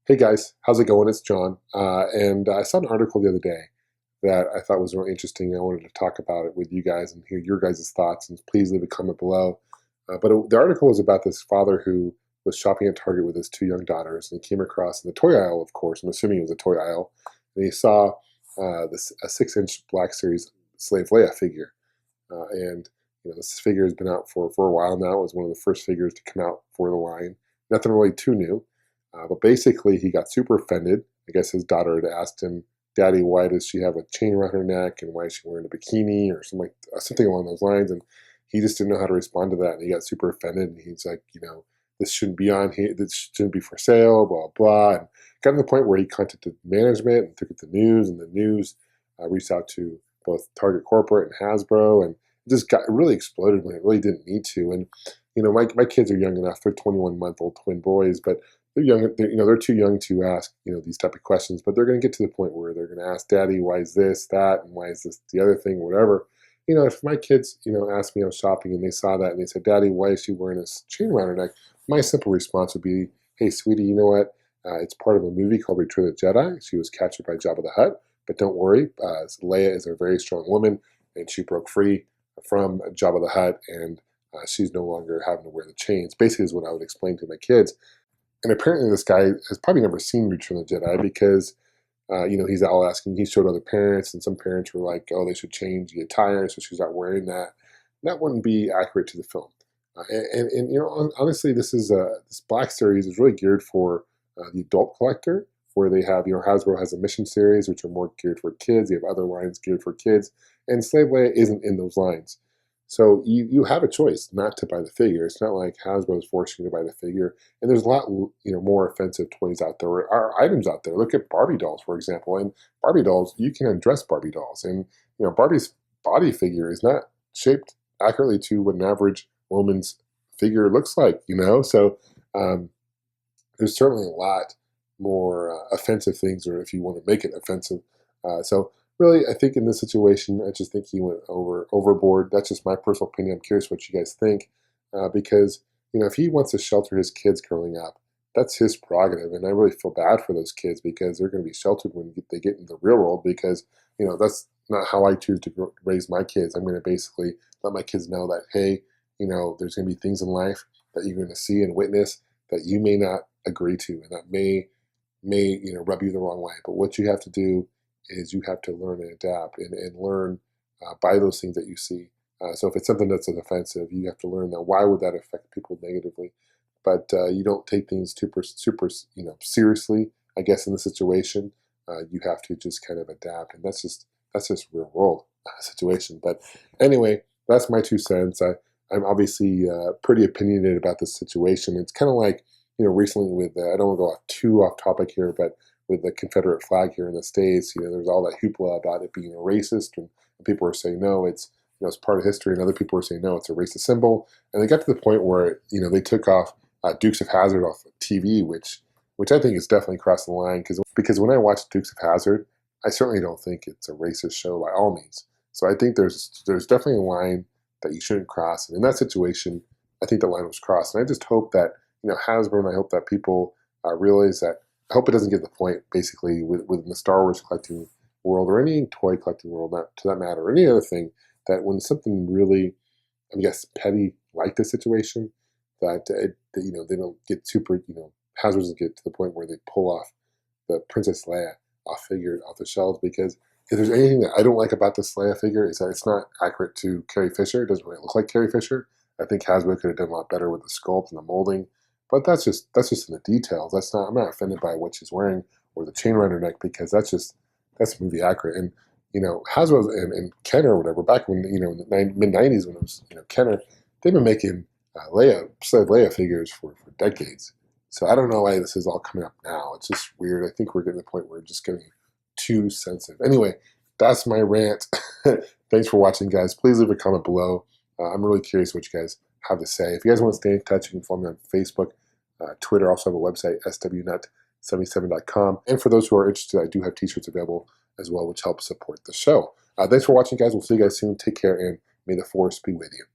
Hey guys, how's it going? It's John. And I saw an article the other day that I thought was really interesting. I wanted to talk about it with you guys and hear your guys' thoughts. And please leave a comment below. The article was about this father who was shopping at Target with his two young daughters, and he came across in the toy aisle, of course. I'm assuming it was a toy aisle, and he saw a 6-inch Black Series Slave Leia figure. And this figure has been out for a while now. It was one of the first figures to come out for the line. Nothing really too new. But basically, he got super offended. I guess his daughter had asked him, "Daddy, why does she have a chain around her neck, and why is she wearing a bikini or something along those lines?" And he just didn't know how to respond to that, and he got super offended. And he's like, this shouldn't be on here. This shouldn't be for sale. Blah blah. And got to the point where he contacted management and took it to the news, and the news reached out to both Target Corporate and Hasbro, and it just got really exploded when it really didn't need to. And my kids are young enough; they're 21-month-old twin boys, but they're young. They're too young to ask these type of questions. But they're going to get to the point where they're going to ask, "Daddy, why is this, that, and why is this the other thing, whatever." If my kids asked me out shopping and they saw that and they said, "Daddy, why is she wearing this chain around her neck?" My simple response would be, "Hey, sweetie, you know what? It's part of a movie called Return of the Jedi. She was captured by Jabba the Hutt, but don't worry. Leia is a very strong woman, and she broke free from Jabba the Hutt, and she's no longer having to wear the chains." Basically, is what I would explain to my kids. And apparently, this guy has probably never seen Return of the Jedi because, he's all asking. He showed other parents, and some parents were like, "Oh, they should change the attire so she's not wearing that." That wouldn't be accurate to the film. Honestly, this Black Series is really geared for the adult collector, where they have, Hasbro has a Mission series, which are more geared for kids. You have other lines geared for kids, and Slave Leia isn't in those lines. So you have a choice not to buy the figure. It's not like Hasbro is forcing you to buy the figure. And there's a lot, more offensive toys out there, or items out there. Look at Barbie dolls, for example. And Barbie dolls, you can undress Barbie dolls, and Barbie's body figure is not shaped accurately to what an average woman's figure looks like. So there's certainly a lot more offensive things, or if you want to make it offensive. So really, I think in this situation, I just think he went overboard. That's just my personal opinion. I'm curious what you guys think, because if he wants to shelter his kids growing up, that's his prerogative, and I really feel bad for those kids because they're going to be sheltered when they get into the real world. Because that's not how I choose to raise my kids. I'm going to basically let my kids know that, hey, there's going to be things in life that you're going to see and witness that you may not agree to, and that may rub you the wrong way. But what you have to do is you have to learn and adapt and learn by those things that you see. So if it's something that's offensive, you have to learn that why would that affect people negatively. But you don't take things super seriously. I guess in the situation, you have to just kind of adapt, and that's just real world situation. But anyway, that's my 2 cents. I'm obviously pretty opinionated about this situation. It's kind of like recently with I don't want to go too off topic here, but with the Confederate flag here in the States, there's all that hoopla about it being a racist, and people are saying no, it's it's part of history, and other people are saying no, it's a racist symbol. And they got to the point where they took off Dukes of Hazzard off TV, which I think is definitely crossed the line, because when I watch Dukes of Hazzard, I certainly don't think it's a racist show by all means. So I think there's definitely a line that you shouldn't cross, and in that situation, I think the line was crossed. And I just hope that Hasbro, and I hope that people realize that. I hope it doesn't get to the point, basically, within the Star Wars collecting world, or any toy collecting world, not to that matter, or any other thing, that when something really, I guess, petty like this situation, that they don't get super, Hasbro doesn't get to the point where they pull off the Princess Leia figure off the shelves. Because if there's anything that I don't like about this Leia figure, is that it's not accurate to Carrie Fisher. It doesn't really look like Carrie Fisher. I think Hasbro could have done a lot better with the sculpt and the molding. But that's just in the details. I'm not offended by what she's wearing or the chain around her neck, because that's movie accurate. And Hasbro and Kenner or whatever, back when in the mid-90s, when it was Kenner, they've been making Slave Leia figures for decades. So I don't know why this is all coming up now. It's just weird. I think we're getting to the point where we're just getting too sensitive. Anyway, that's my rant. Thanks for watching, guys. Please leave a comment below. I'm really curious what you guys have to say. If you guys want to stay in touch, you can follow me on Facebook, Twitter. I also have a website, SWNut77.com. And for those who are interested, I do have t-shirts available as well, which helps support the show. Thanks for watching, guys. We'll see you guys soon. Take care, and may the force be with you.